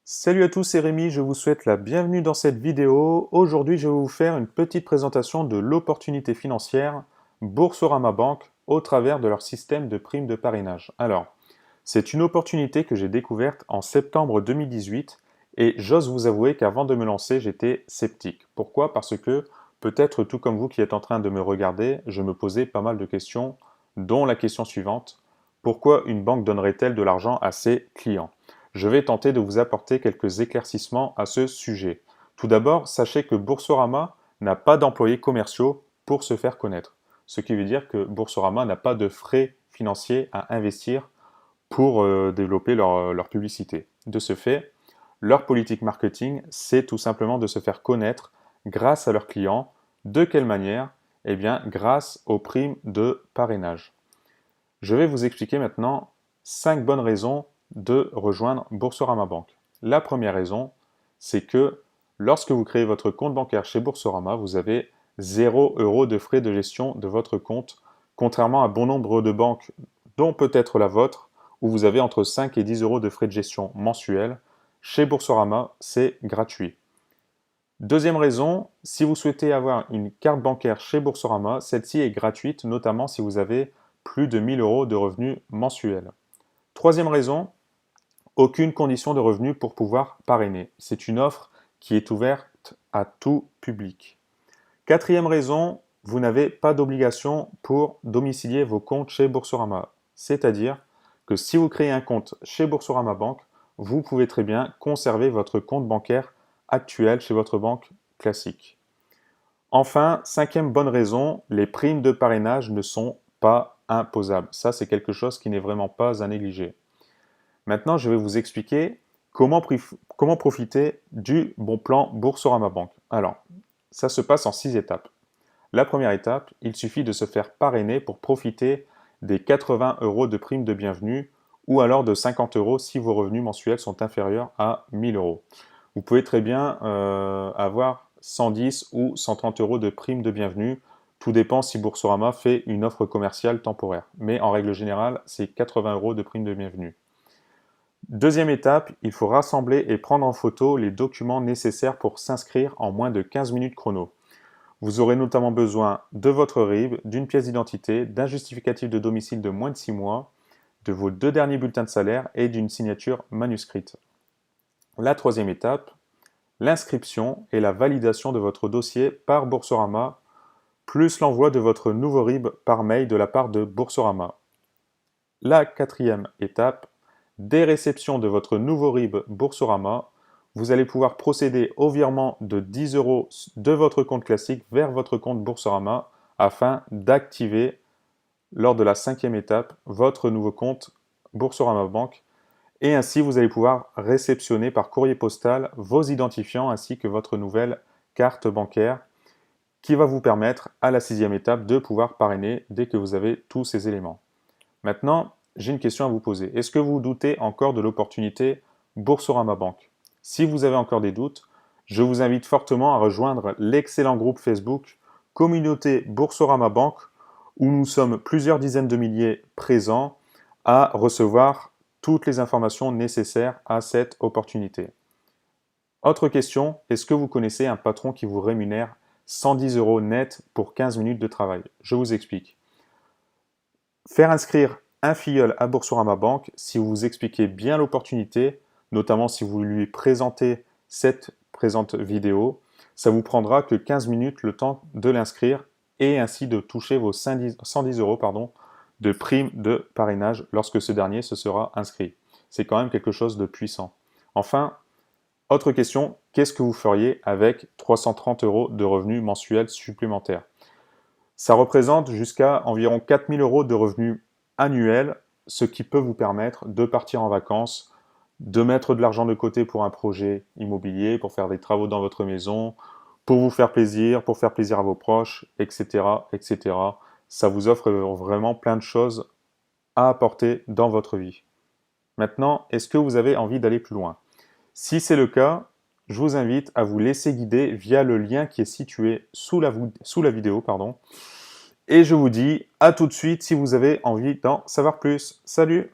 Salut à tous, c'est Rémi, je vous souhaite la bienvenue dans cette vidéo. Aujourd'hui, je vais vous faire une petite présentation de l'opportunité financière Boursorama Bank au travers de leur système de primes de parrainage. Alors, c'est une opportunité que j'ai découverte en septembre 2018 et j'ose vous avouer qu'avant de me lancer, j'étais sceptique. Pourquoi? Parce que peut-être tout comme vous qui êtes en train de me regarder, je me posais pas mal de questions, dont la question suivante: pourquoi une banque donnerait-elle de l'argent à ses clients? Je vais tenter de vous apporter quelques éclaircissements à ce sujet. Tout d'abord, sachez que Boursorama n'a pas d'employés commerciaux pour se faire connaître. Ce qui veut dire que Boursorama n'a pas de frais financiers à investir pour développer leur publicité. De ce fait, leur politique marketing, c'est tout simplement de se faire connaître grâce à leurs clients. De quelle manière? Eh bien, grâce aux primes de parrainage. Je vais vous expliquer maintenant 5 bonnes raisons de rejoindre Boursorama Bank. La première raison, c'est que lorsque vous créez votre compte bancaire chez Boursorama, vous avez 0 € de frais de gestion de votre compte, contrairement à bon nombre de banques, dont peut-être la vôtre, où vous avez entre 5 et 10 € de frais de gestion mensuels. Chez Boursorama, c'est gratuit. Deuxième raison, si vous souhaitez avoir une carte bancaire chez Boursorama, celle-ci est gratuite, notamment si vous avez plus de 1000 € de revenus mensuels. Troisième raison, aucune condition de revenu pour pouvoir parrainer. C'est une offre qui est ouverte à tout public. Quatrième raison, vous n'avez pas d'obligation pour domicilier vos comptes chez Boursorama. C'est-à-dire que si vous créez un compte chez Boursorama Bank, vous pouvez très bien conserver votre compte bancaire actuel chez votre banque classique. Enfin, cinquième bonne raison, les primes de parrainage ne sont pas imposables. Ça, c'est quelque chose qui n'est vraiment pas à négliger. Maintenant, je vais vous expliquer comment profiter du bon plan Boursorama Bank. Alors, ça se passe en 6 étapes. La première étape, il suffit de se faire parrainer pour profiter des 80 € de prime de bienvenue ou alors de 50 € si vos revenus mensuels sont inférieurs à 1000 €. Vous pouvez très bien avoir 110 ou 130 € de prime de bienvenue. Tout dépend si Boursorama fait une offre commerciale temporaire. Mais en règle générale, c'est 80 € de prime de bienvenue. Deuxième étape, il faut rassembler et prendre en photo les documents nécessaires pour s'inscrire en moins de 15 minutes chrono. Vous aurez notamment besoin de votre RIB, d'une pièce d'identité, d'un justificatif de domicile de moins de 6 mois, de vos 2 derniers bulletins de salaire et d'une signature manuscrite. La troisième étape, l'inscription et la validation de votre dossier par Boursorama, plus l'envoi de votre nouveau RIB par mail de la part de Boursorama. La quatrième étape, dès réception de votre nouveau RIB Boursorama, vous allez pouvoir procéder au virement de 10 € de votre compte classique vers votre compte Boursorama afin d'activer, lors de la cinquième étape, votre nouveau compte Boursorama Bank. Et ainsi, vous allez pouvoir réceptionner par courrier postal vos identifiants ainsi que votre nouvelle carte bancaire qui va vous permettre, à la sixième étape, de pouvoir parrainer dès que vous avez tous ces éléments. Maintenant, j'ai une question à vous poser. Est-ce que vous doutez encore de l'opportunité Boursorama Bank? Si vous avez encore des doutes, je vous invite fortement à rejoindre l'excellent groupe Facebook Communauté Boursorama Bank, où nous sommes plusieurs dizaines de milliers présents à recevoir toutes les informations nécessaires à cette opportunité. Autre question, est-ce que vous connaissez un patron qui vous rémunère 110 € net pour 15 minutes de travail? Je vous explique. Faire inscrire un filleul à Boursorama Bank, si vous expliquez bien l'opportunité, notamment si vous lui présentez cette présente vidéo, ça vous prendra que 15 minutes le temps de l'inscrire et ainsi de toucher vos 110 € de prime de parrainage lorsque ce dernier se sera inscrit. C'est quand même quelque chose de puissant. Enfin, autre question, qu'est-ce que vous feriez avec 330 € de revenus mensuels supplémentaires? Ça représente jusqu'à environ 4000 € de revenus annuels, ce qui peut vous permettre de partir en vacances, de mettre de l'argent de côté pour un projet immobilier, pour faire des travaux dans votre maison, pour vous faire plaisir à vos proches, etc., etc. Ça vous offre vraiment plein de choses à apporter dans votre vie. Maintenant, est-ce que vous avez envie d'aller plus loin? Si c'est le cas, je vous invite à vous laisser guider via le lien qui est situé sous la vidéo. Et je vous dis à tout de suite si vous avez envie d'en savoir plus. Salut!